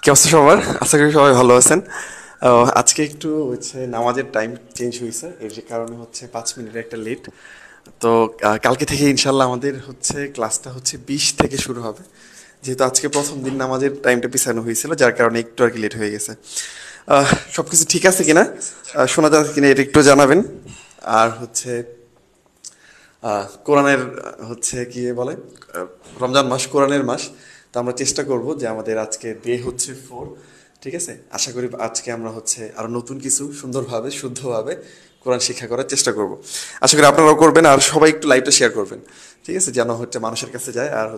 কি অবস্থা সবার? আশা করি সবাই ভালো আছেন। আজকে একটু নামাজের টাইম চেঞ্জ হয়েছে, এর যে কারণে 5 মিনিটের একটা লেট। তো কালকে থেকে ইনশাল্লাহ আমাদের ক্লাসটা 20 থেকে শুরু হবে, যেহেতু আজকে প্রথম দিন নামাজের টাইমটা পিছানো হয়েছিল, যার কারণে একটু আর কি লেট হয়ে গেছে। সব কিছু ঠিক আছে কিনা, শোনা যাচ্ছে কিনা এটা একটু জানাবেন। আর কোরআনের কি বলে, রমজান মাস কোরআনের মাস। তো আমরা চেষ্টা করব যে আমাদের আজকে ডে 4। ঠিক আছে, আশা করি আজকে আমরা আরো নতুন কিছু সুন্দরভাবে শুদ্ধভাবে কোরআন শিক্ষা করার চেষ্টা করব। আশা করি আপনারাও করবেন, আর সবাই একটু লাইভটা শেয়ার করবেন। ঠিক আছে, যেন মানুষের কাছে যায়। আর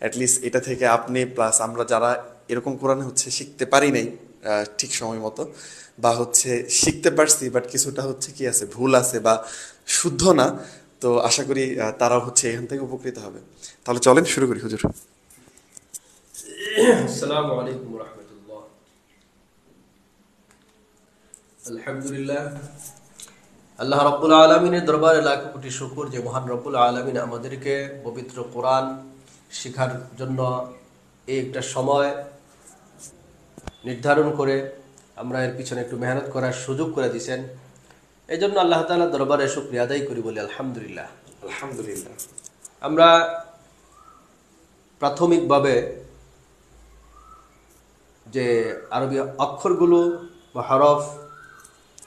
অ্যাটলিস্ট এটা থেকে আপনি প্লাস আমরা যারা এরকম কোরআন শিখতে পারি নাই ঠিক সময় মতো, বা শিখতে পারছি বাট কিছুটা কি আছে, ভুল আছে বা শুদ্ধ না, তো আশা করি তারাও এখান থেকে উপকৃত হবে। তাহলে চলেন শুরু করি হুজুর। আসসালামু আলাইকুম ওয়া রাহমাতুল্লাহ। আলহামদুলিল্লাহ, আল্লাহ রাব্বুল আলামিনের দরবারে লাখ কোটি শুকর যে মহান রব্বুল আলামিন আমাদেরকে পবিত্র কোরআন শেখার জন্য এই একটা সময় নির্ধারণ করে আমরা এর পিছনে একটু মেহনত করার সুযোগ করে দিয়েছেন। এই জন্য আল্লাহ তাআলার দরবারে শুকরিয়া আদায় করি, বলি আলহামদুলিল্লাহ। আলহামদুলিল্লাহ। আমরা প্রাথমিকভাবে যে আরবি অক্ষরগুলো বা হরফ,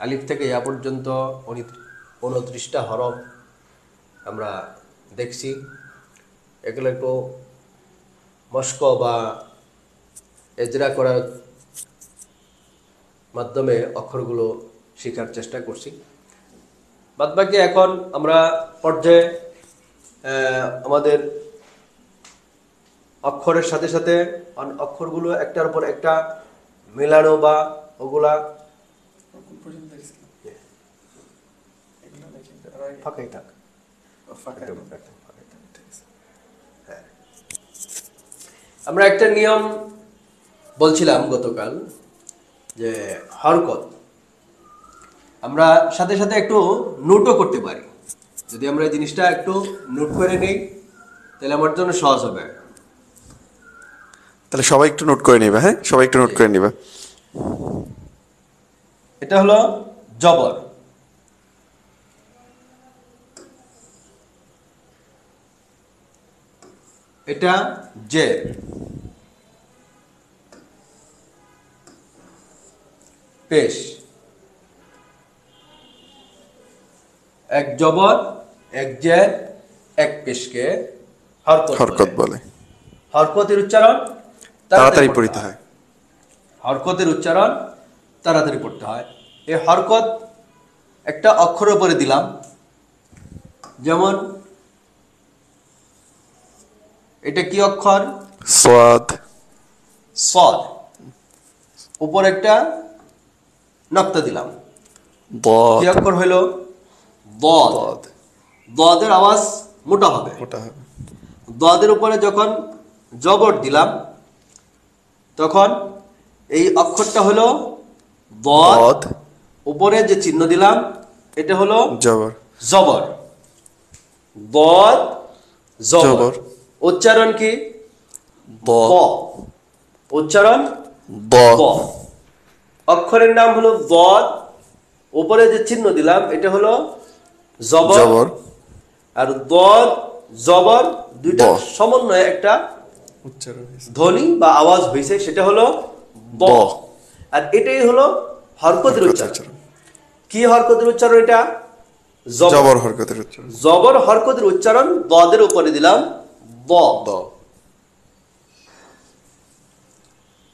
আলিফ থেকে ইয়া পর্যন্ত 29টা হরফ আমরা দেখছি। এগুলো একটু মস্ক বা এজরা করার মাধ্যমে অক্ষরগুলো শেখার চেষ্টা করছি। বাদবাকি এখন আমরা পর্যায়ে আমাদের অক্ষরের সাথে সাথে অক্ষরগুলো একটার উপর একটা মেলানো বা ওগুলা ফাঁকাই থাক। হ্যাঁ, আমরা একটা নিয়ম বলছিলাম গতকাল, যে হরকত আমরা সাথে সাথে একটু নোটও করতে পারি। যদি আমরা এই জিনিসটা একটু নোট করে নেই তাহলে আমার জন্য সহজ হবে। তাহলে সবাই একটু নোট করে নিবে। হ্যাঁ, সবাই একটু নোট করে নিবে। এটা হলো জবর, এটা জের, পেশ। এক জবর, এক জের, এক পেশকে হরকত বলে। হরকতের উচ্চারণ তাড়াতাড়ি পড়িতে হয়। হরকতের উচ্চারণ তাড়াতাড়ি পড়তে হয়। এই হরকত একটা অক্ষর উপরে দিলাম, যেমন এটা কি অক্ষর? সাদ। সদ। উপর একটা নক্তা দিলাম, কি দাদ। অক্ষর হইল? দদ। দাদ। দদের আওয়াজ মোটা হবে। ওটা হবে। দদের উপরে যখন জবর দিলাম তখন এই অক্ষরটা হলো দদ। উপরে যে চিহ্ন দিলাম এটা হলো জবর। জবর। দদ জবর। উচ্চারণ কি? ব। উচ্চারণ ব। অক্ষরের নাম হলো দদ। উপরে যে চিহ্ন দিলাম এটা হলো জবর। আর দদ জবর দুইটা সমন্বয়ে একটা উচ্চারণ ধ্বনি বা আওয়াজ হয়েছে, সেটা হলো ব। আর এটাই হলো হরকতের উচ্চারণ। কি হরকতের উচ্চারণ? এটা জবর হরকতের উচ্চারণ। জবর হরকতের উচ্চারণ দদের উপরে দিলাম দ।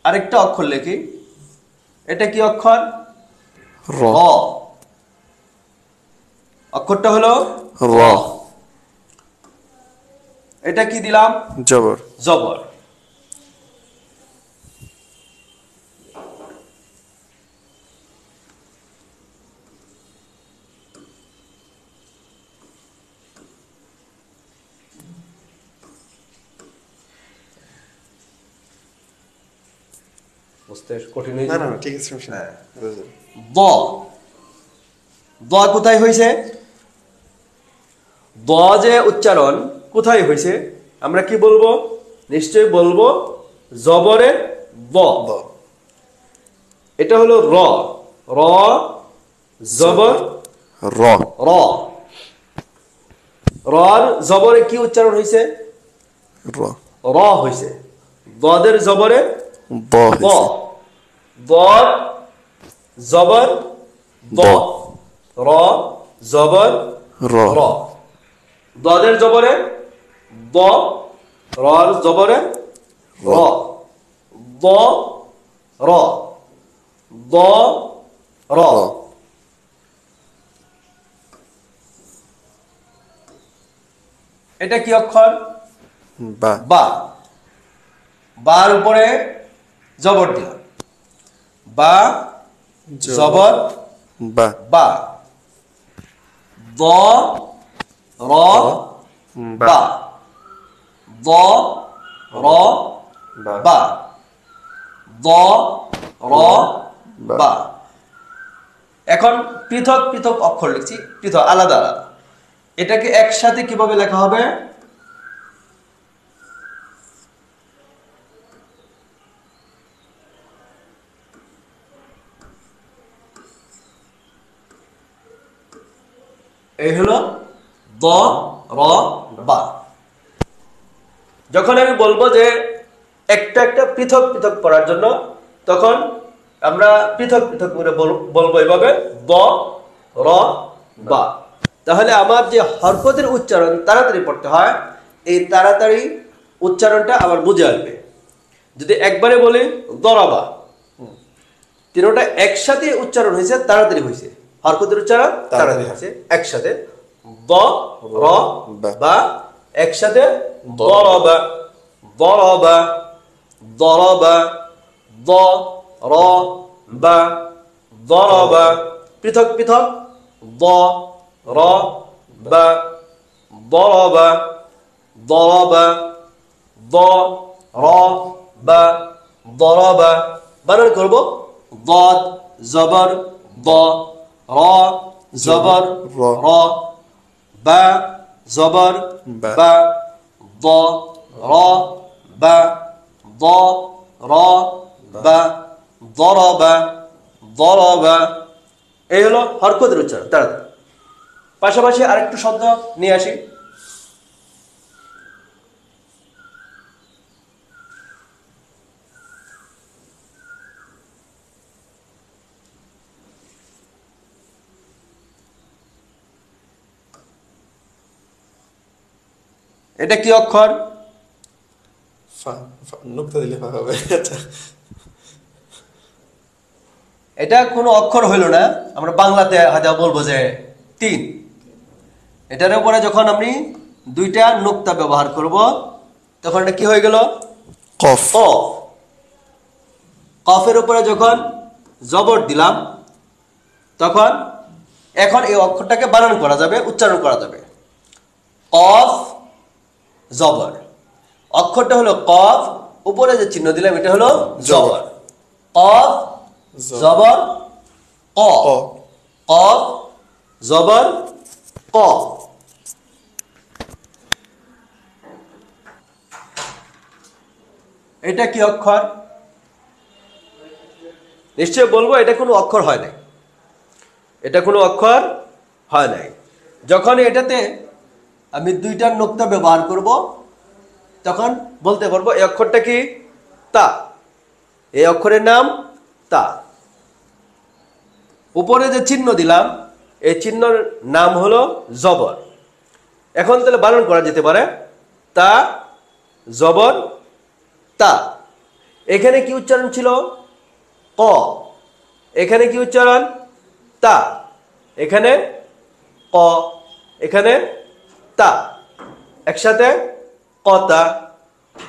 আরেকটা অক্ষর লেখি, এটা কি অক্ষর? র। অক্ষরটা হলো র। এটা কি দিলাম? জবর। জবর। বুঝতে কঠিন হয়েছে? না, ঠিক আছে। দ। দ কোথায় হয়েছে? দ যে উচ্চারণ কোথায় হয়েছে আমরা কি বলবো? নিশ্চয়ই বলবো জবরের দ। এটা হলো র, র জবর র। র। রর জবরে কি উচ্চারণ হয়েছে? র। র হয়েছে। দদের জবরে ব ব। হয়েছে। দর জবর দ। ব। র জবর র। র। দদের জবরে দ, রর জবরে র। দ র, দ র। র। এটা কি অক্ষর? বা। বা। বার উপরে জবর দিলাম, বা জবর বা। বা। দ র বা। বা। দ র বা। দ র বা। এখন পৃথক পৃথক অক্ষর লিখছি, পৃথক আলাদা আলাদা। এটাকে একসাথে কিভাবে লেখা হবে? এই হলো দ র বা। যখন আমি বলবো যে একটা একটা পৃথক পৃথক পড়ার জন্য, তখন আমরা পৃথক পৃথক করে বলবো এভাবে দ র বা। তাহলে আমার যে হরকতের উচ্চারণ তাড়াতাড়ি পড়তে হয়, এই তাড়াতাড়ি উচ্চারণটা আমার বুঝে আসবে। যদি একবারে বলি দরাবা, তিনটা একসাথে উচ্চারণ হয়েছে, তাড়াতাড়ি হয়েছে। হরকতের উচ্চারণ তাড়াতাড়ি হয়েছে একসাথে। দ র বা, একসাথে দরবা, দরবা, দরবা, দ র বা, দরবা। পৃথক পৃথক দ র বা, দরবা, দরবা, দ র বা, দরবা। বানান করব দ জবর দ, র জবর র। র, বা জবর বা। বা, দ র বা, দ র বা, দরবা, দরবা। এই হলো হরকতের উচ্চারণ তাড়াতাড়ি। পাশাপাশি আরেকটু শব্দ নিয়ে আসি। এটা কি অক্ষর? ফা। নুক্তা দিলে ফা হবে। আচ্ছা। এটা কোনো অক্ষর হইল না, আমরা বাংলাতে হয়তো বলবো যে তিন। এটার উপরে যখন আমি দুইটা নুক্তা ব্যবহার করব, তখন এটা কি হয়ে গেল? কফ। কফ। কফের উপরে যখন জবর দিলাম, তখন এখন এই অক্ষরটাকে বানান করা যাবে, উচ্চারণ করা যাবে। কফ জবর। অক্ষরটা হলো কফ, উপরে যে চিহ্ন দিলাম এটা হলো জবর। কফ জবর ক। ক। কফ জবর ক। এটা কি অক্ষর? নিশ্চয় বলবো এটা কোনো অক্ষর হয় নাই। এটা কোনো অক্ষর হয় নাই। যখন এটাতে আমি দুইটা নোক্তা ব্যবহার করব, তখন বলতে পারবো এই অক্ষরটা কি? তা। এই অক্ষরের নাম তা। উপরে যে চিহ্ন দিলাম, এই চিহ্নের নাম হলো জবর। এখন তাহলে বানান করা যেতে পারে তা জবর তা। এখানে কি উচ্চারণ ছিল? ক। এখানে কি উচ্চারণ? তা। এখানে ক, এখানে তা। একসাথে কতা,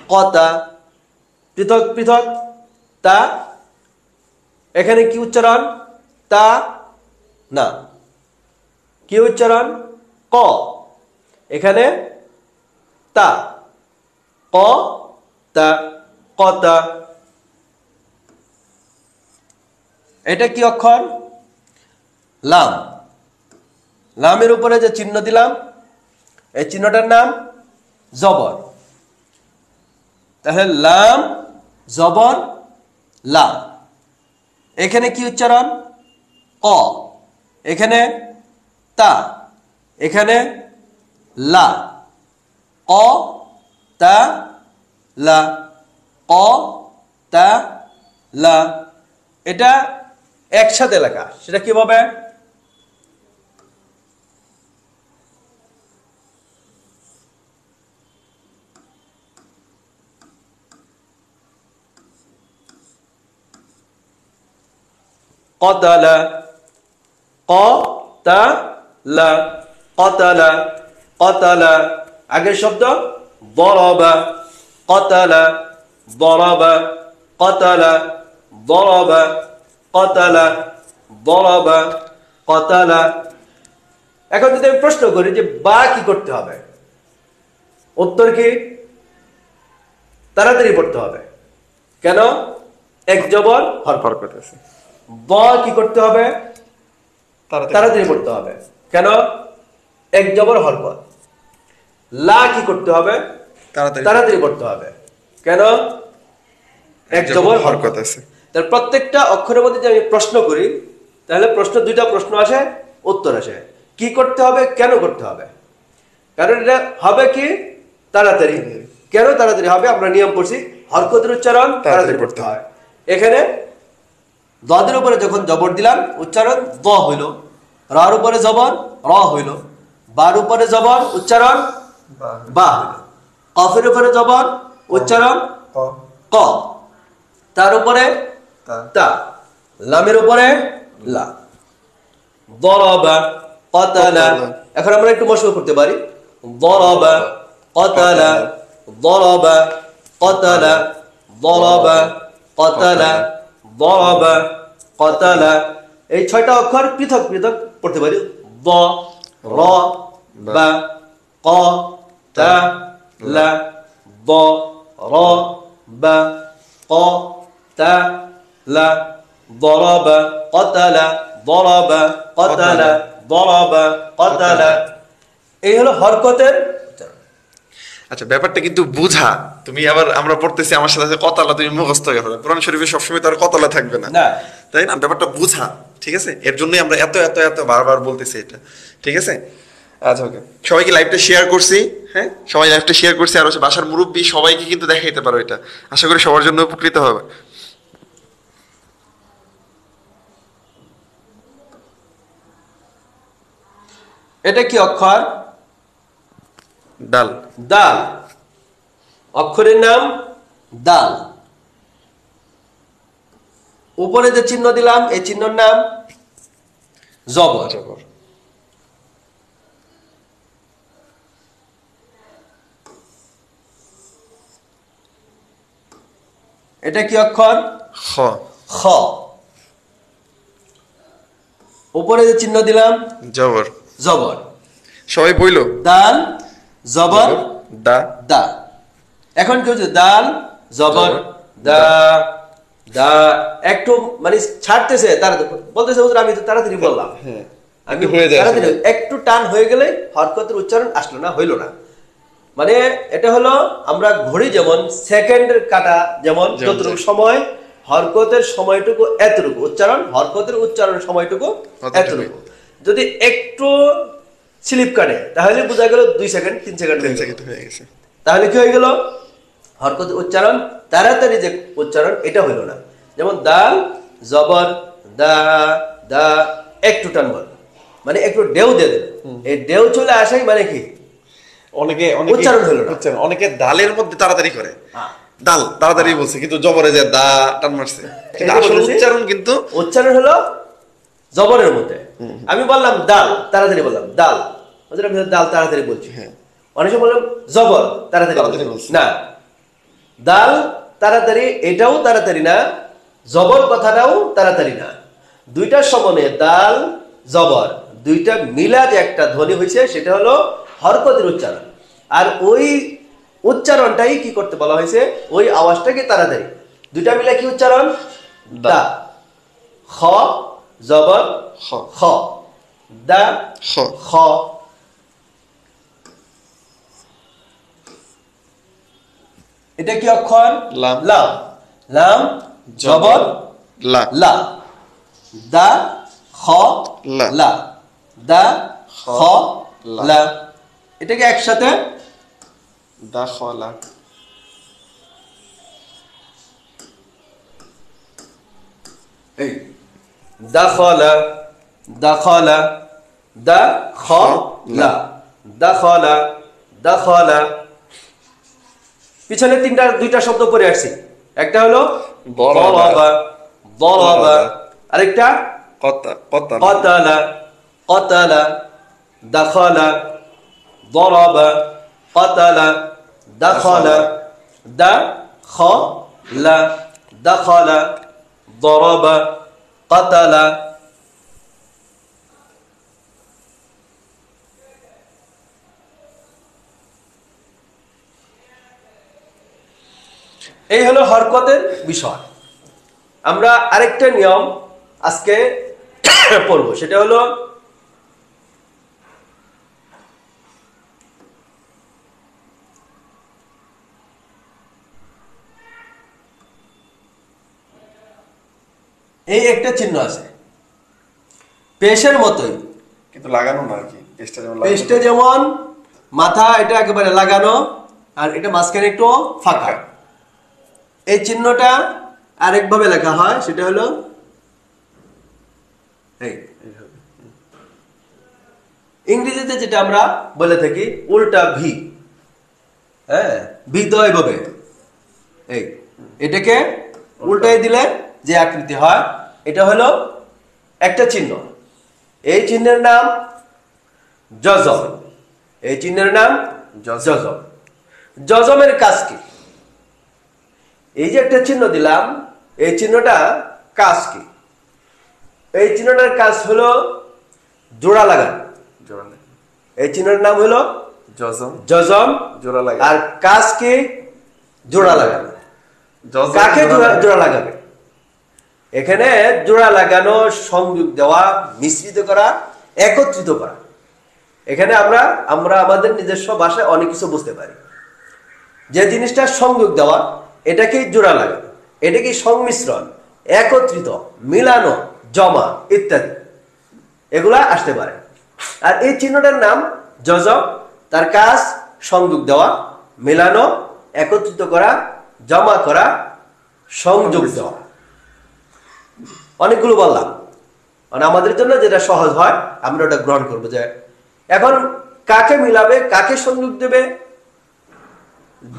কতা। পৃথক পৃথক তা। এখানে কি উচ্চারণ? তা না। কি উচ্চারণ? ক। এখানে তা, ক তা, কতা। এটা কি অক্ষর? লাম। লামের উপরে যে চিহ্ন দিলাম, এই চিহ্নটার নাম জবর। তাহলে লাম জবর লা। এখানে কি উচ্চারণ? ক। এখানে তা। এখানে লা। ক তা লা। ক তা লা। এটা একসাথে লেখা, সেটা কিভাবে? قتل قتل قتل قتل আগের শব্দ ضرب قتل ضرب قتل ضرب قتل ضرب قتل। এখন যদি আমি প্রশ্ন করি যে বা কি করতে হবে, উত্তর কি? তাড়াতাড়ি পড়তে হবে। কেন? এক জবর হরকত আছে। ব কি করতে হবে? তাড়াতাড়ি পড়তে হবে। কেন? এক জবর হরকত। লা কি করতে হবে? তাড়াতাড়ি পড়তে হবে। কেন? এক জবর হরকত আছে। তাহলে প্রত্যেকটা অক্ষরের মধ্যে যদি আমি প্রশ্ন করি, তাহলে প্রশ্ন দুইটা প্রশ্ন আসে, উত্তর আসে। কি করতে হবে, কেন করতে হবে? কারণ এটা হবে কি? তাড়াতাড়ি। কেন তাড়াতাড়ি হবে? আমরা নিয়ম পড়ছি, হরকতের উচ্চারণ তাড়াতাড়ি পড়তে হয়। এখানে দদের উপরে যখন জবর দিলাম, উচ্চারণ দ হইল। রার উপরে জবর র হইল। বার উপরে জবর উচ্চারণ বা হইল। কফের উপরে জবর উচ্চারণ ক। তার উপরে তা। লামের উপরে লা। দরাবা কতালা। এখন আমরা একটু মশগুল করতে পারি। দরাবা কতালা দরাবা কতালা দরাবা কতালা দরাবা কতালা। এই 6টা অক্ষর পৃথক পৃথক পড়তে পারি। দ র বা ক তা লা। দ র বা ক তা লা। ضرب قتل ضرب قتل ضرب قتل। এই হলো হরকতের উচ্চারণ। আচ্ছা, ব্যাপারটা কিন্তু বুঝা। তুমি আবার আমরা পড়তেছি, আমার সাথে সাথে কতালা তুমি মুখস্থ হয়ে গেলো। কোরআন শরীফে সবসময় তার কতালা থাকবে না, তাই না? ব্যাপারটা বুঝা, ঠিক আছে? এর জন্যই আমরা এত এত এত বারবার বলতেছি এটা, ঠিক আছে? আচ্ছা, ওকে। সবাইকে লাইভটা শেয়ার করছি, হ্যাঁ সবাই লাইভটা শেয়ার করছি, আর হচ্ছে বাসার মুরব্বী সবাইকে কিন্তু দেখাইতে পারো এটা। আশা করি সবার জন্য উপকৃত হবে। এটা কি অক্ষর? ডাল। দাল। অক্ষরের নাম দাল। উপরে যে চিহ্ন দিলাম, এই চিহ্নের নাম জবর। এটা কি অক্ষর? খ। খ। উপরে যে চিহ্ন দিলাম, জবর। জবর। সবাই বইলো দাল জবর দা। দা। এখন কি হচ্ছে? দাল জবর দা দা। একটু মানে ছাড়তেছে, বলতেছে আমি তো তাড়াতাড়ি বললাম, আমি তাড়াতাড়ি, একটু টান হয়ে গেলে হরকতের উচ্চারণ আসলো না, হইলো না। মানে এটা হলো আমরা ঘড়ি যেমন সেকেন্ডের কাটা যেমন যতটুকু সময়, হরকতের সময়টুকু এতটুকু, উচ্চারণ হরকতের উচ্চারণ সময়টুকু এতটুকু। যদি একটু স্লিপ কাটে তাহলে বোঝা গেল 2 সেকেন্ড 3 সেকেন্ড হয়ে গেছে। তাহলে কি হয়ে গেল? হরকতের উচ্চারণ তাড়াতাড়ি যে উচ্চারণ, এটা হইল না। যেমন দাল জবর দা দা, একটু টান বল মানে একটু ডেউ দিয়ে দেন, এই ডেউ চলে আসাই মানে কি অনেকে উচ্চারণ হলো না। অনেকে দালের মধ্যে তাড়াতাড়ি করে, দাল তাড়াতাড়ি বলছে কিন্তু জবরে যে দা টান মারছে, আসল উচ্চারণ কিন্তু উচ্চারণ হলো জবরের মধ্যে। আমি বললাম দাল, তাড়াতাড়ি বললাম দাল, আমি দাল তাড়াতাড়ি বলছি। অনেক সময় বললাম জবর তাড়াতাড়ি বলছি না, দাল তাড়াতাড়ি এটাও তাড়াতাড়ি না, জবর কথাটাও তাড়াতাড়ি না। দুইটার সমানে দাল জবর দুইটা মিলা যে একটা ধ্বনি হয়েছে সেটা হলো হরকতের উচ্চারণ। আর ওই উচ্চারণটাই কি করতে বলা হয়েছে, ওই আওয়াজটাকে তাড়াতাড়ি। দুইটা মিলা কি উচ্চারণ? দা। খ জবর খ, দা খ। এটা কি অক্ষর? লাম। লাম জবর লা লা, দা খ লা। লা, দা খ লা। লা। এটাকে একসাথে দাখলা এই দাখলা দাখলা, দা খ লা, দাখলা দাখলা। পিছনে দুইটা শব্দ পড়ে আসছে, একটা হলো দরাবা। দরাবা দরাবা, আরেকটা কতা কতা قتل قتل دخل ضرب قتل دخل دخل دخل ضرب قتل। এই হলো হরকতের বিষয়। আমরা আরেকটা নিয়ম আজকে পড়বো, সেটা হলো এই একটা চিহ্ন আছে পেশের মতোই, কিন্তু লাগানো না আর কি, পেস্টটা যেমন লাগানো। পেস্টে যেমন মাথা এটা একেবারে লাগানো আর এটা মাঝখানে একটু ফাঁকা। এই চিহ্নটা আরেকভাবে লেখা হয়, সেটা হলো এই ইংরেজিতে যেটা আমরা বলে থাকি উল্টা ভি। হ্যাঁ, ভি তো এইভাবে, এই এটাকে উল্টাই দিলে যে আকৃতি হয়, এটা হলো একটা চিহ্ন। এই চিহ্নের নাম জজম। এই চিহ্নের নাম জজম। জজমের কাজ কি? এই যে একটা চিহ্ন দিলাম, এই চিহ্নটা কাজ কি? এই চিহ্নটার কাজ হলো জোড়া লাগানো। জোড়া লাগে। এই চিহ্নের নাম হলো জজম জজম। জোড়া লাগে। আর কাজ কি? জোড়া লাগানো। জজম কাকে জোড়া লাগে। জোড়া লাগাবে? এখানে জোড়া লাগানো, সংযোগ দেওয়া, মিশ্রিত করা, একত্রিত করা। এখানে আমরা আমাদের নিজস্ব ভাষায় অনেক কিছু বুঝতে পারি। যে জিনিসটা সংযোগ দেওয়া, এটাকেই জোড়া লাগানো, এটাকেই সংমিশ্রণ, একত্রিত, মিলানো, জমা ইত্যাদি এগুলা আসতে পারে। আর এই চিহ্নটার নাম জজম। তার কাজ সংযোগ দেওয়া, মেলানো, একত্রিত করা, জমা করা, সংযোগ দেওয়া। অনেকগুলো বললাম, মানে আমাদের জন্য যেটা সহজ হয় আমরা ওটা গ্রহণ করবো। যে এখন কাকে মিলাবে, কাকে সংযোগ দেবে,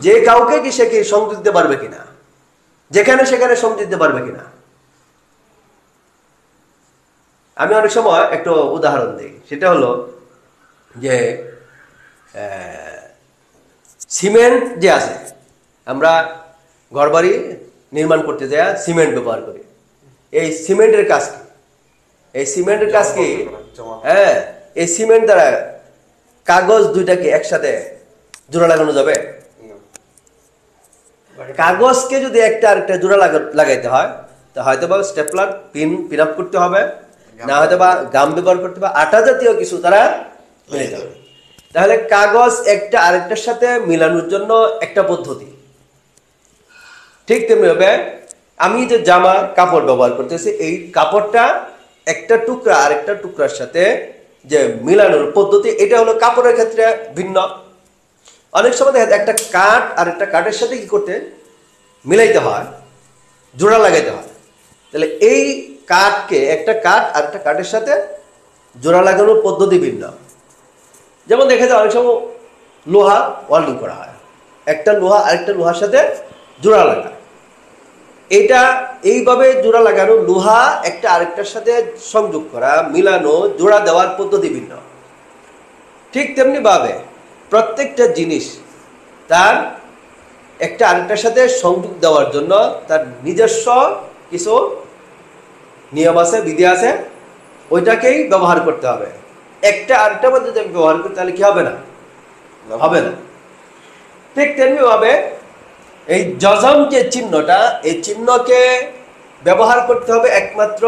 যে কাউকে কি সে কি সংযোগ দিতে পারবে কিনা, যেখানে সেখানে সংযোগ দিতে পারবে কিনা। আমি অনেক সময় একটু উদাহরণ দিই, সেটা হলো যে সিমেন্ট যে আছে, আমরা ঘরবাড়ি নির্মাণ করতে যাই সিমেন্ট ব্যবহার করি। এই সিমেন্টের কাজ কি? এই সিমেন্টের কাজ কি? হ্যাঁ, এই সিমেন্ট দ্বারা কাগজ দুইটাকে একসাথে জোড়া লাগানো যাবে? কাগজকে যদি একটা আরেকটা জোড়া লাগাইতে হয়, তা হয়তো বা স্টেপলার পিন আপ করতে হবে, না হয়তো বা গাম ব্যবহার করতে হবে, আটা জাতীয় কিছু তারা মিলাতে হবে। তাহলে কাগজ একটা আরেকটার সাথে মিলানোর জন্য একটা পদ্ধতি। ঠিক তেমনি ভাবে আমি যে জামা কাপড় ব্যবহার করতেছি, এই কাপড়টা একটা টুকরা আরেকটা টুকরার সাথে যে মিলানোর পদ্ধতি, এটা হলো কাপড়ের ক্ষেত্রে ভিন্ন। অনেক সময় দেখা যায় একটা কাঠ আর একটা কাঠের সাথে কি করতে মিলাইতে হয়, জোড়া লাগাইতে হয়। তাহলে এই কাঠকে, একটা কাঠ আর একটা কাঠের সাথে জোড়া লাগানোর পদ্ধতি ভিন্ন। যেমন দেখা যায় অনেক সময় লোহা ওয়েল্ডিং করা হয়, একটা লোহা আরেকটা লোহার সাথে জোড়া লাগায়। এটা এইভাবে জোড়া লাগানো, লোহা একটা আরেকটার সাথে সংযোগ করা, মিলানো, জোড়া দেওয়ার পদ্ধতি ভিন্ন। ঠিক তেমনি ভাবে প্রত্যেকটা জিনিস তার একটা আরেকটার সাথে সংযোগ দেওয়ার জন্য তার নিজস্ব কিছু নিয়ম আছে, বিধি আছে, ওইটাকেই ব্যবহার করতে হবে। একটা আরেকটার মধ্যে যদি ব্যবহার করি তাহলে কি হবে না? হবে না। ঠিক তেমনি ভাবে এই জজম যে চিহ্নটা, এই চিহ্নকে ব্যবহার করতে হবে একমাত্র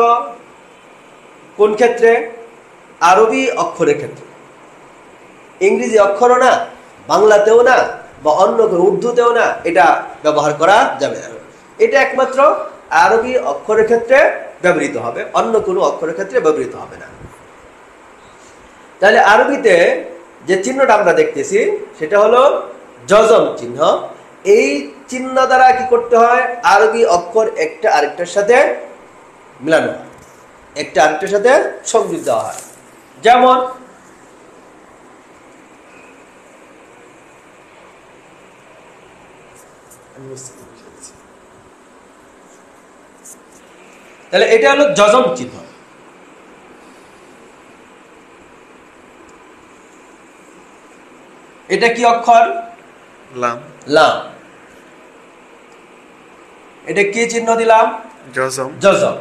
কোন ক্ষেত্রে? আরবি অক্ষরের ক্ষেত্রে। ইংরেজি অক্ষরও না, বাংলাতেও না, বা অন্য কোনো উর্দুতেও না, এটা ব্যবহার করা যাবে না। এটা একমাত্র আরবি অক্ষরের ক্ষেত্রে ব্যবহৃত হবে, অন্য কোনো অক্ষরের ক্ষেত্রে ব্যবহৃত হবে না। তাহলে আরবিতে যে চিহ্নটা আমরা দেখতেছি সেটা হলো জজম চিহ্ন। এই চিহ্ন দ্বারা কি করতে হয়, আরবি অক্ষর একটা আরেকটার সাথে মিলানো হয়, একটা আরেকটার সাথে সংযুক্ত দেওয়া হয়। যেমন তাহলে এটা হলো জজম চিহ্ন। এটা কি অক্ষর? লাম। লাম। এটা কি চিহ্ন দিলাম? জজম। জজম।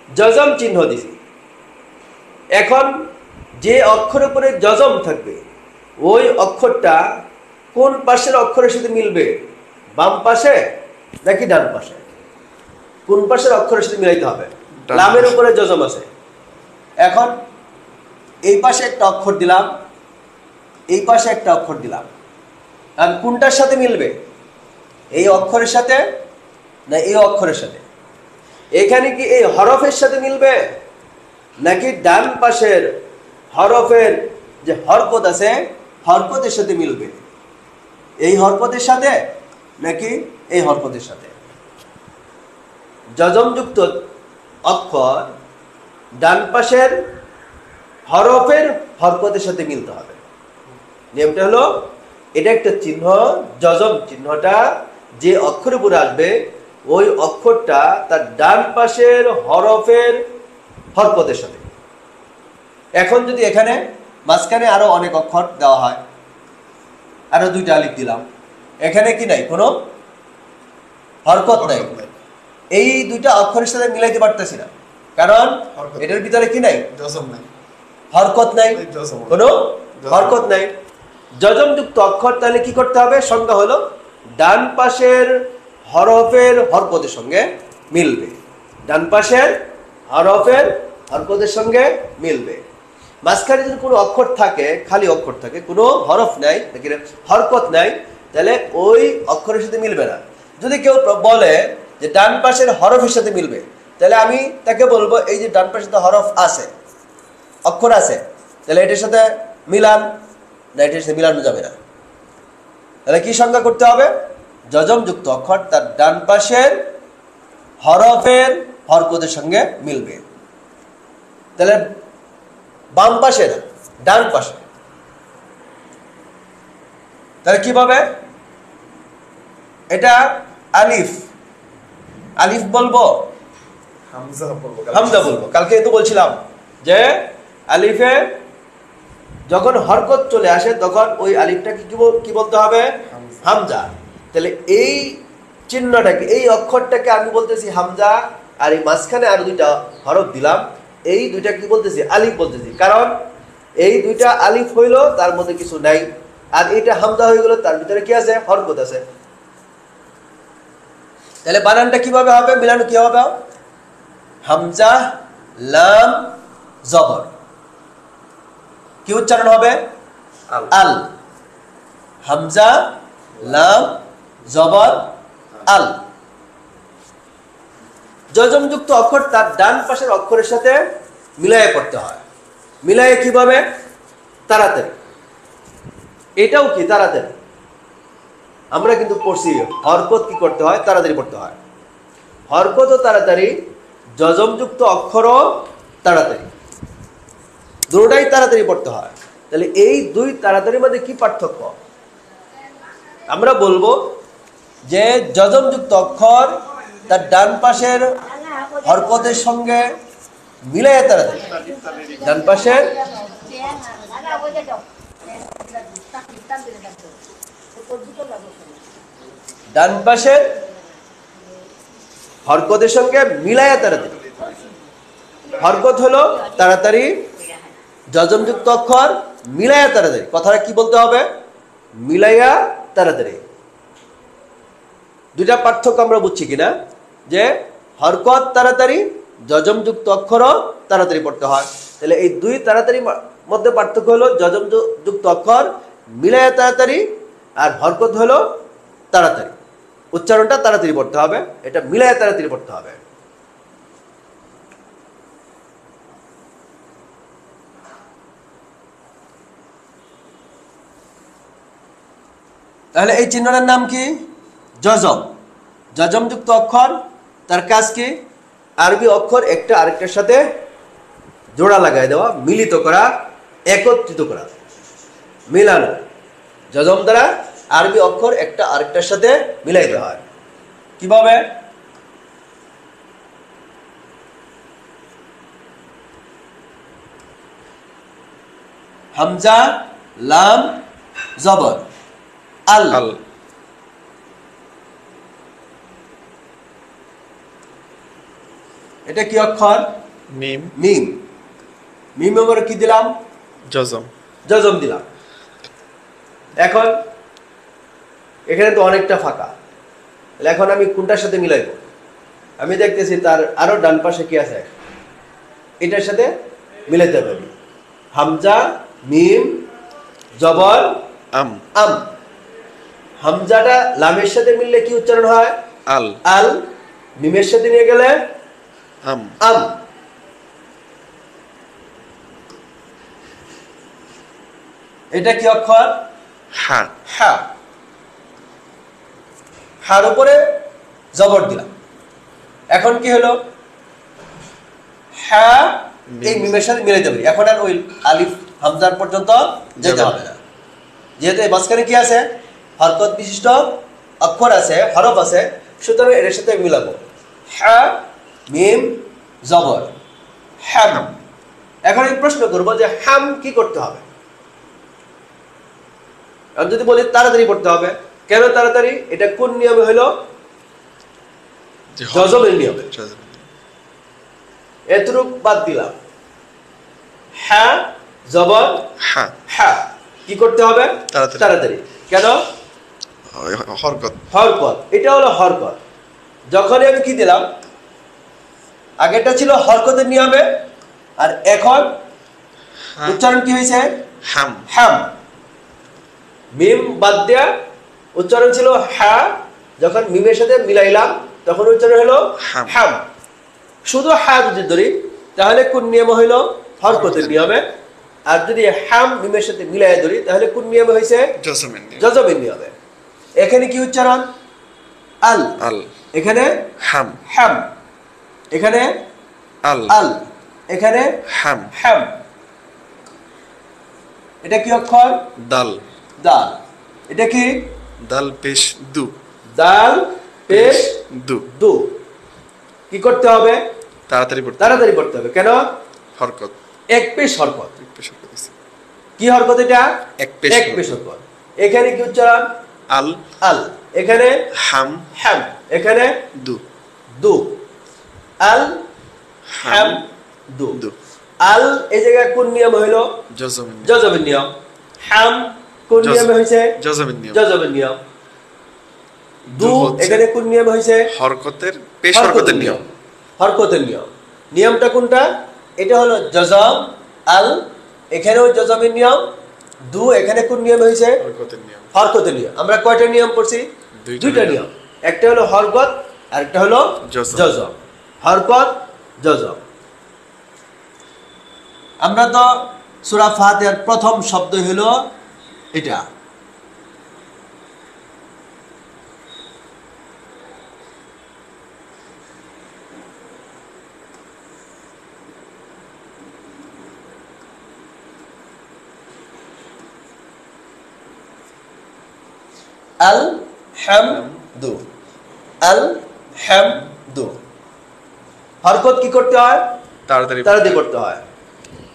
জজম চিহ্ন দিছি। এখন যে অক্ষরের উপরে জজম থাকবে ওই অক্ষরটা কোন পাশের অক্ষরের সাথে মিলবে, বাম পাশে নাকি ডান পাশে? কোন পাশের অক্ষরের সাথে মিলাইতে হবে? লামের উপরে জজম আছে, এখন এই পাশে একটা অক্ষর দিলাম, এই পাশে একটা অক্ষর দিলাম, আর কোনটার সাথে মিলবে? এই অক্ষরের সাথে না এই অক্ষরের সাথে? এখানে কি এই হরফের সাথে মিলবে নাকি ডান পাশের হরফের যে হরকত আছে হরকতের সাথে মিলবে? এই হরকতের সাথে নাকি এই হরকতের সাথে? যজমযুক্ত অক্ষর ডান পাশের হরফের হরকতের সাথে মিলতে হবে। নিয়মটা হলো, এটা একটা চিহ্ন, যজম চিহ্নটা যে অক্ষরের উপরে আসবে ওই অক্ষরটা তার ডান পাশের হরফের হরকতের সাথে। এখন যদি এখানে মাঝখানে আরো অনেক অক্ষর দেওয়া হয়, আরো দুইটা আলিফ দিলাম, এখানে কি নাই, কোনো হরকত নাই, এই দুইটা অক্ষরের সাথে মিলাইতে পারতেছি না, কারণ এটার ভিতরে কি নাই, হরকত নাই, কোনো হরকত নাই। যজমযুক্ত অক্ষর তাহলে কি করতে হবে? সংজ্ঞা হলো ডান পাশের হরফের হরকতের সঙ্গে মিলবে, ডান পাশের হরফের হরকতের সঙ্গে মিলবে। মাঝখানে যদি কোনো অক্ষর থাকে, খালি অক্ষর থাকে, কোনো হরফ নাই, হরকত নাই, তাহলে ওই অক্ষরের সাথে মিলবে না। যদি কেউ বলে যে ডান পাশের হরফের সাথে মিলবে, তাহলে আমি তাকে বলবো এই যে ডান পাশে তো হরফ আছে, অক্ষর আছে, তাহলে এটার সাথে মিলান না, এটার সাথে মিলানো যাবে না। তাহলে কি সংজ্ঞা করতে হবে? যজমযুক্ত অক্ষর তার ডান পাশের হরফের হরকতের সঙ্গে মিলবে। তাহলে বাম পাশে না, ডান পাশে। তাহলে কিভাবে? এটা আলিফ, আলিফ বলবো, হামজা বলবো। কালকে তো বলছিলাম যে আলিফে যখন হরকত চলে আসে তখন ওই আলিফটাকে কি বলতে হবে? হামজা। তাহলে এই চিহ্নটাকে, এই অক্ষরটাকে আমি বলতেছি হামজা, আর এই মাঝখানে আরো দুইটা হরফ দিলাম, এই দুইটা কি বলতেছি? আলিফ বলতেছি। কারণ এই দুইটা আলিফ হইলো তার মধ্যে কিছু নাই, আর এইটা হামজা হয়ে গেল, তার ভিতরে কি আছে? হরকত আছে। তাহলে বানানটা কিভাবে হবে, মিলানো কি হবে? হামজা লাম জবর, কি উচ্চারণ হবে? আল। হামজা লাম জবর আল। যজমযুক্ত অক্ষর তার ডান পাশের অক্ষরের সাথে মিলায়ে পড়তে হয়। মিলায়ে কিভাবে? তাড়াতাড়ি। এটাও কি তাড়াতাড়ি? আমরা কিন্তু পড়ছি হরকত কি করতে হয়? তাড়াতাড়ি পড়তে হয়। হরকতও তাড়াতাড়ি, যজমযুক্ত অক্ষরও তাড়াতাড়ি, দুটোটাই তাড়াতাড়ি পড়তে হয়। তাহলে এই দুই তাড়াতাড়ির মধ্যে কি পার্থক্য? আমরা বলবো যে যজমযুক্ত অক্ষর তার ডান পাশের হরকতের সঙ্গে মিলাইয়া তাড়াতাড়ি, ডান পাশের হরকতের সঙ্গে মিলাইয়া তাড়াতাড়ি। হরকত হলো তাড়াতাড়ি, যজমযুক্ত অক্ষর মিলাইয়া তাড়াতাড়ি। কথাটা কি বলতে হবে? মিলাইয়া তাড়াতাড়ি। দুইটা পার্থক্য আমরা বুঝছি কিনা, যে হরকত তাড়াতাড়ি, যজমযুক্ত অক্ষরও তাড়াতাড়ি পড়তে হয়। তাহলে এই দুই তাড়াতাড়ির মধ্যে পার্থক্য হলো যজমযুক্ত অক্ষর মিলাইয়া তাড়াতাড়ি, আর হরকত হলো তাড়াতাড়ি। উচ্চারণটা তাড়াতাড়ি পড়তে হবে, এটা মিলায় তাড়াতাড়ি পড়তে হবে। তাহলে এই চিহ্নটার নাম কি? যজম। যজমযুক্ত অক্ষর, তার কাজ কি? আরবি অক্ষর একটা আরেকটার সাথে জোড়া লাগাই দেওয়া, মিলিত করা, একত্রিত করা, মিলানো। যজম দ্বারা আরবি অক্ষর একটা আরেকটার সাথে মিলাই দেওয়া হয়। কিভাবে? হামজা, লাম, জবর, আল। আল। এটা কি অক্ষর? মিম। মিম। মিম আমরা কি দিলাম? জজম। যজম দিলাম। এখন এখানে তো অনেকটা ফাঁকা, তাহলে এখন আমি কোনটার সাথে মিলাইব? আমি দেখতেছি তার আরো ডান পাশে কি আছে, এটার সাথে মিলাইতে পারি। হামজা, মিম, জবর, আম। আম। হামজাটা লামের সাথে মিললে কি উচ্চারণ হয়? আল। আল। মিমের সাথে নিয়ে গেলে আম। আম। এটা কি অক্ষর? হা। হা। হার উপরে জবর দিলাম। এখন কি হলো? হা এই মিমের সাথে মিলাইতে পারি। এখন আর ওই আলিফ হামজার পর্যন্ত যেতে হবে না, যেহেতু এই মাঝখানে কি আছে? হরকত বিশিষ্ট অক্ষর আছে, হরফ আছে, সুতরাং এর সাথে মিলাবো। হা, মিম, জবর, হাম। এখন আমি প্রশ্ন করবো যে হাম কি করতে হবে? আমি যদি বলি তাড়াতাড়ি পড়তে হবে, কেন তাড়াতাড়ি? এটা কোন নিয়মে হইলো? যজমের নিয়মে। এতটুক বাদ দিলাম। হা, জবর, হা। হা। কি করতে হবে? তাড়াতাড়ি। তাড়াতাড়ি। কেন? হরকত। হরকত। এটা হলো হরকত। যখনই আমি কি দিলাম, আগেরটা ছিল হরকতের নিয়মে, আর এখন উচ্চারণ কি হয়েছে? হাম। হাম। মিম বাদ দেয়া উচ্চারণ ছিল হা, যখন মিমের সাথে মিলাইলাম তখন উচ্চারণ হলো হাম। হাম। শুধু হা যদি ধরি তাহলে কোন নিয়ম হইল? হরকতের নিয়মে। আর যদি হাম মিমের সাথে মিলাই ধরি তাহলে কোন নিয়মে হয়েছে? জজমের নিয়ম। যজমের নিয়মে। এখানে কি উচ্চারণ? আল। আল। এখানে হাম। হাম। এখানে আল। আল। এখানে হাম। হাম। এটা কি অক্ষর? দাল। দাল। এটা কি? দাল পেশ দু। দাল পেশ দু। দু। কি করতে হবে? তাড়াতাড়ি পড়তে। তাড়াতাড়ি পড়তে হবে। কেন? হরকত। এক পেশ হরকত। এক পেশ হরকত আছে। কি হরকত এটা? এক পেশ। এক পেশ হরকত। এখানে কি উচ্চারণ? আল। আল। এখানে হাম। হাম। এখানে দু। দু। আল, হাম, দু। দু। আল এই জায়গায় কোন নিয়ম হইল? জজমের নিয়ম। যজমের নিয়ম। হাম কোন নিয়মে হয়েছে? জজমের নিয়ম। যজমের নিয়ম। দু হচ্ছে এখানে কোন নিয়মে হয়েছে? হরকতের পেশ হরকতের নিয়ম। হরকতের নিয়ম। নিয়মটা কোনটা? এটা হলো যজম। আল এখানেও যজমের নিয়ম। দু এখানে কোন নিয়মে হয়েছে? হরকতের নিয়ম। হরকতের নিয়ম। আমরা কয়টা নিয়ম পড়ছি? দুইটা নিয়ম। একটা হলো হরকত আর একটা হলো যজম। হরকত, যজম। আমরা তো সূরা ফাতিহার প্রথম শব্দ হলো এটা। আল হামদু। আল হামদু। হরকত কি করতে হয়? তাড়াতাড়ি তাড়াতাড়ি করতে হয়।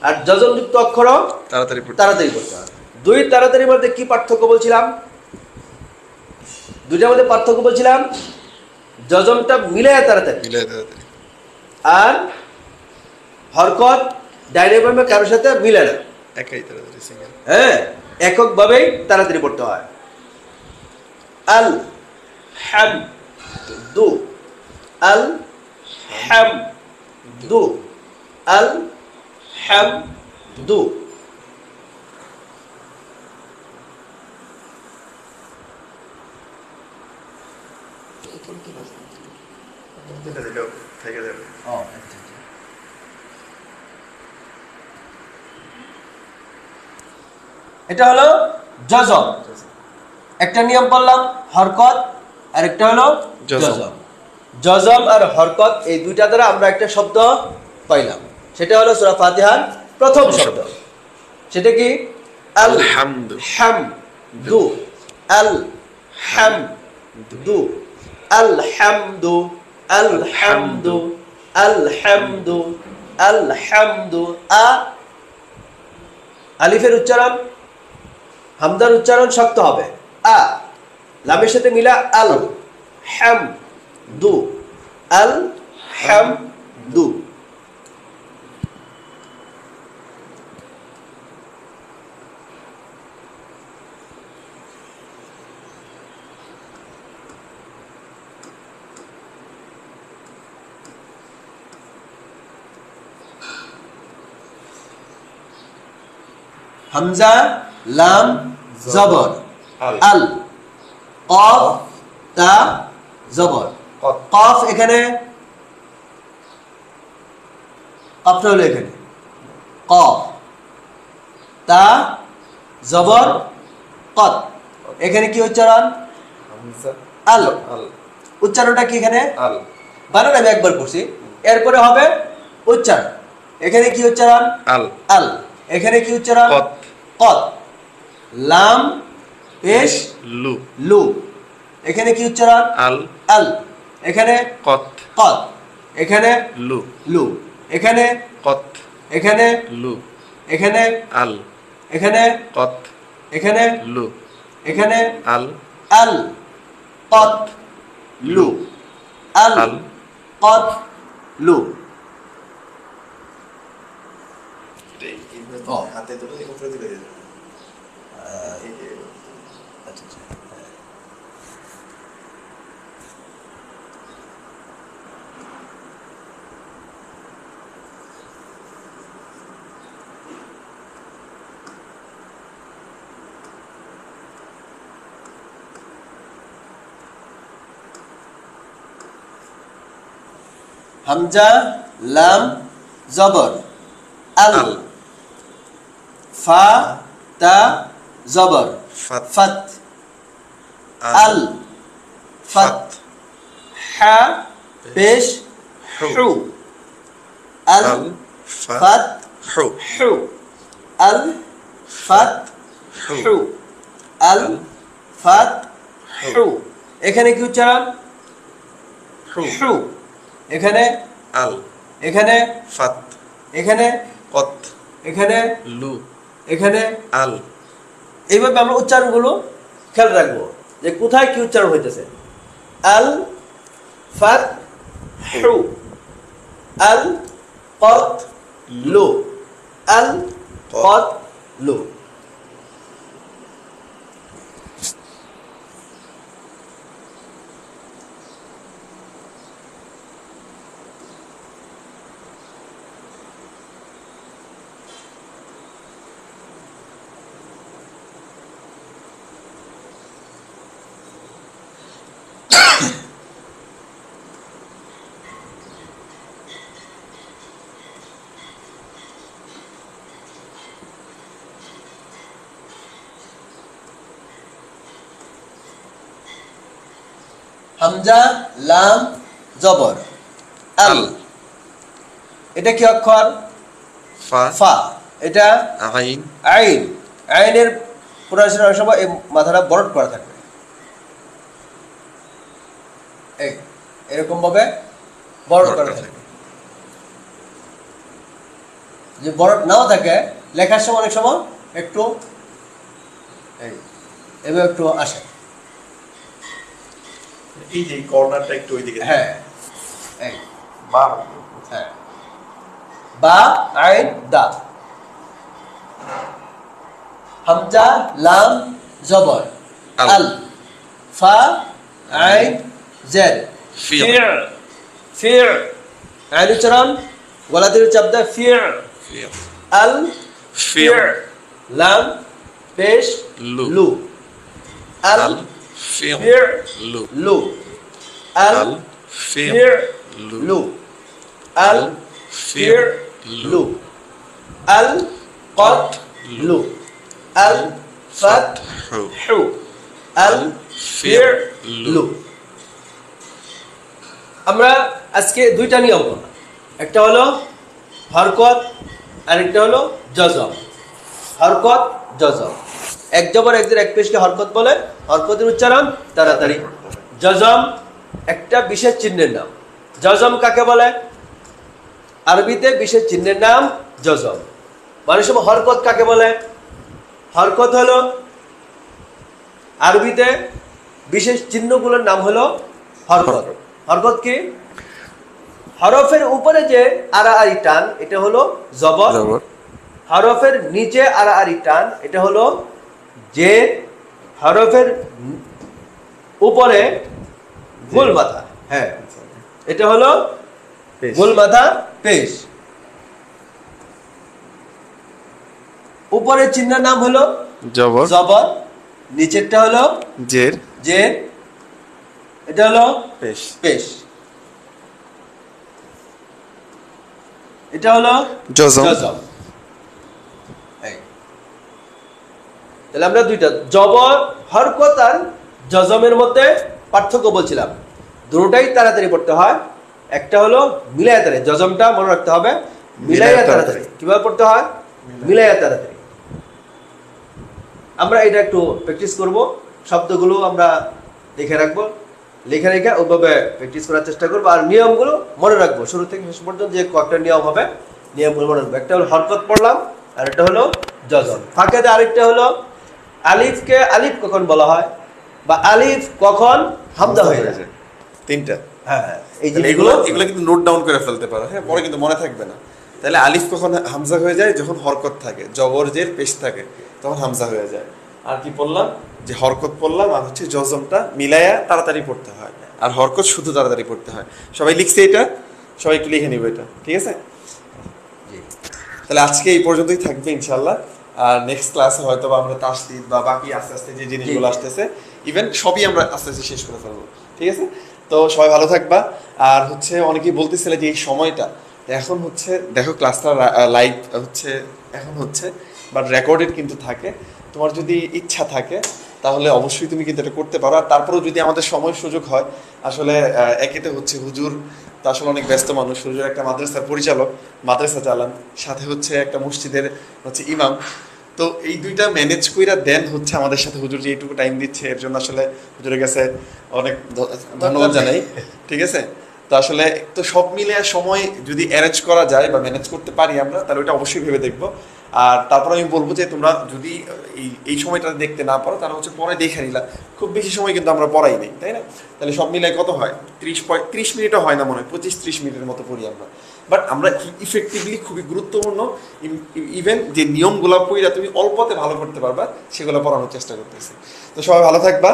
আর যজমযুক্ত অক্ষর তাড়াতাড়ি পড়তে। তাড়াতাড়ি করতে হয়। দুই তাড়াতাড়ির মধ্যে কি পার্থক্য বলছিলাম? দুইটার মধ্যে পার্থক্য বলছিলাম যজমটা মিলায় তাড়াতাড়ি, মিলাই তাড়াতাড়ি। আর হরকত ডাইরেক্ট ভাবে কারোর সাথে মিলে না। একাই তাড়াতাড়ি সিঙ্গেল। হ্যাঁ, এককভাবেই তাড়াতাড়ি পড়তে হয়। আল হামদু। আল হামদু। আল হামদু। থেকে যাবে। ও আচ্ছা আচ্ছা। এটা হলো জজম। একটা নিয়ম পড়লাম হরকত, আর একটা হলো জজম। জজম। জজম আর হরকত এই দুইটা দ্বারা আমরা একটা শব্দ পাইলাম, সেটা হলো সূরা ফাতিহার প্রথম শব্দ। সেটা কি? আল হামদু। হামদু, আল হামদু, আল হামদু, আল হামদু, আল হামদু, আল হামদু। আলিফের উচ্চারণ, হামদার উচ্চারণ শক্ত হবে। লামের সাথে মিলা আল হামদু, আল হামদু। হামজা লাম জবর আল, কফ তা জবর। কফ এখানে, কফটা হলো এখানে কফ, তা জবর কত। এখানে কি উচ্চারণ? আল। উচ্চারণটা কি এখানে? বানান আমি একবার করছি, এরপরে হবে উচ্চারণ। এখানে কি উচ্চারণ? আল। আল। এখানে কি উচ্চারণ? কত। কত। লাম পেশ লু। লু। এখানে কি উচ্চারণ? আল। আল। এখানে কত। কত। এখানে লু। লু। এখানে কত। এখানে লু। এখানে আল। এখানে কত। এখানে লু। এখানে আল। আল কত লু, আল আল। কত লু। হাতে ধরে উপরে দিলে হামজা লাম জবর আল, ফা তা জবর ফাত, আল ফাত। হা পেশ হু, আল ফাত হু, আল ফাত হু, আল ফাত হু। এখানে কি উচ্চারণ? হু। এখানে আল। এখানে ফাত। এখানে কত। এখানে লু। এখানে আল। এইভাবে আমরা উচ্চারণগুলো খেয়াল রাখবো যে কোথায় কি উচ্চারণ হইতেছে। আল ফাত হু, আল কত লু, আল কত লু। হামজা লাম জবর আল, এটা কি অক্ষর? ফা। ফা। এটা আইন। আইন। আইনের প্রনাউন্সিয়েশনের সময় এই মাথাটা বরট করা থাকবে, এই এরকম ভাবে বরট করা থাকবে। যে বরট নাও থাকে লেখার সময় অনেক সময় একটু এভাবে একটু আসে। এই যে কর্নারটা একটু ওইদিকে। হ্যাঁ, এই বা। হ্যাঁ, বা আইন দা। হামজা লাম জবর আল, ফা আইন জেড ফি'ল। ফি'ল আইন উচ্চারণ গলা দিয়ে চাপ দেয় ফি'ল। আল ফি'ল লাম পেশ লু, আল ফি'ল লু, আল ফির লু আল ফির লু আল কত লু আল ফাত হু আল ফির লু। আমরা আজকে দুইটা নিয়ম করলাম, একটা হলো হরকত আর একটা হলো জজম। হরকত জজম, এক জবর একদের এক পেশকে হরকত বলে, হরকতের উচ্চারণ তাড়াতাড়ি। জজম একটা বিশেষ চিহ্নের নাম। জজম কাকে বলে? আরবিতে বিশেষ চিহ্নের নাম জজম। মানুষ হরকত কাকে বলে? হরকত হলো আরবিতে বিশেষ চিহ্নগুলোর নাম হলো হরকত। হরকত কি? হরফের উপরে যে আড়াআড়ি টান এটা হলো জবর। হরফের নিচে আড়াআড়ি টান এটা হলো জের। হরফের উপরে গোল মাথা, হ্যাঁ এটা হলো গোল মাথা পেশ। উপরের চিহ্নের নাম হলো জবর, জবর, নিচেরটা হলো জের, জের, এটা হলো পেশ। পেশ, এটা হলো জজম। জজম। তাহলে আমরা দুইটা জবর, হরকত আর জজমের মধ্যে পার্থক্য বলছিলাম। দুটোটাই তাড়াতাড়ি পড়তে হয়। একটা হলো মিলাইয়া তাড়াতাড়ি, জজমটা মনে রাখতে হবে মিলাইয়া তাড়াতাড়ি। কিভাবে পড়তে হয়? মিলাইয়া তাড়াতাড়ি। আমরা এটা একটু প্র্যাকটিস করব, শব্দগুলো আমরা লিখে রাখবো, লিখে রেখে ওইভাবে প্র্যাকটিস করার চেষ্টা করবো। আর নিয়মগুলো মনে রাখবো, শুরু থেকে শেষ পর্যন্ত যে কয়েকটা নিয়ম হবে নিয়মগুলো মনে রাখবো। একটা হলো হরকত পড়লাম আর একটা হলো জজম। ফাঁকে আরেকটা হলো আলিফকে আলিফ কখন বলা হয় বা আলিফ কখন হামজা হয়ে যায়। তিনটা। হ্যাঁ, এই এগুলো জিনিসগুলো এগুলো কিন্তু নোট ডাউন করে ফেলতে পারো, হ্যাঁ পরে কিন্তু মনে থাকবে না। তাহলে আলিফ কখন হামজা হয়ে যায়? যখন হরকত থাকে, জবর জের পেশ থাকে তখন হামজা হয়ে যায়। আর কি পড়লাম? যে হরকত পড়লাম আর হচ্ছে জজমটা মিলায়া তাড়াতাড়ি পড়তে হয়, আর হরকত শুধু তাড়াতাড়ি পড়তে হয়। সবাই লিখছে এটা? সবাই একটু লিখে নিবে এটা, ঠিক আছে? তাহলে আজকে এই পর্যন্তই থাকবে ইনশাল্লাহ। আর নেক্সট ক্লাসে হয়তো বা আমরা তাসদিদ বা বাকি আস্তে আস্তে যে জিনিসগুলো আসতেছে ইভেন সবই আমরা আস্তে আস্তে শেষ করে ফেলবো, ঠিক আছে? তো সবাই ভালো থাকবা। আর হচ্ছে অনেকেই বলতেছিলে যে এই সময়টা এখন হচ্ছে, দেখো ক্লাসটা লাইভ হচ্ছে এখন হচ্ছে, বাট রেকর্ডেড কিন্তু থাকে। তোমার যদি ইচ্ছা থাকে তাহলে অবশ্যই তুমি কিন্তু এটা করতে পারো। আর তারপরেও যদি আমাদের সময় সুযোগ হয়, আসলে একেতে হচ্ছে হুজুর তো আসলে অনেক ব্যস্ত মানুষ, হুজুর একটা মাদ্রাসার পরিচালক, মাদ্রাসা চালান, সাথে হচ্ছে একটা মসজিদের হচ্ছে ইমাম। তো এই দুইটা ম্যানেজ কইরা দেন হচ্ছে আমাদের সাথে হুজুর যে এইটুকু টাইম দিচ্ছে, এর জন্য আসলে হুজুরের কাছে অনেক ধন্যবাদ জানাই, ঠিক আছে? তো আসলে তো সব মিলে সময় যদি অ্যারেঞ্জ করা যায় বা ম্যানেজ করতে পারি আমরা, তাহলে ওটা অবশ্যই ভেবে দেখবো। আর তারপর আমি বলবো যে তোমরা যদি এই সময়টা দেখতে না পারো তাহলে হচ্ছে পরে দেখে নিলা। খুব বেশি সময় কিন্তু আমরা পড়াই নেই, তাই না? তাহলে সব মিলে কত হয়? 30 মিনিটও হয় না মনে হয়, 25-30 মিনিটের মতো পড়ি আমরা। বাট আমরা ইফেক্টিভলি খুবই গুরুত্বপূর্ণ ইভেন যে নিয়মগুলো পড়া তুমি অল্পতে ভালো করতে পারবা সেগুলো পড়ানোর চেষ্টা করতেছি। তো সবাই ভালো থাকবা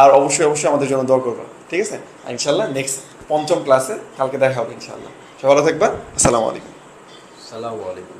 আর অবশ্যই অবশ্যই আমাদের জন্য দোয়া করবা, ঠিক আছে? ইনশাল্লাহ নেক্সট পঞ্চম ক্লাসে কালকে দেখা হবে ইনশাল্লাহ। সবাই ভালো থাকবা। আসসালামু আলাইকুম। আসসালামু আলাইকুম।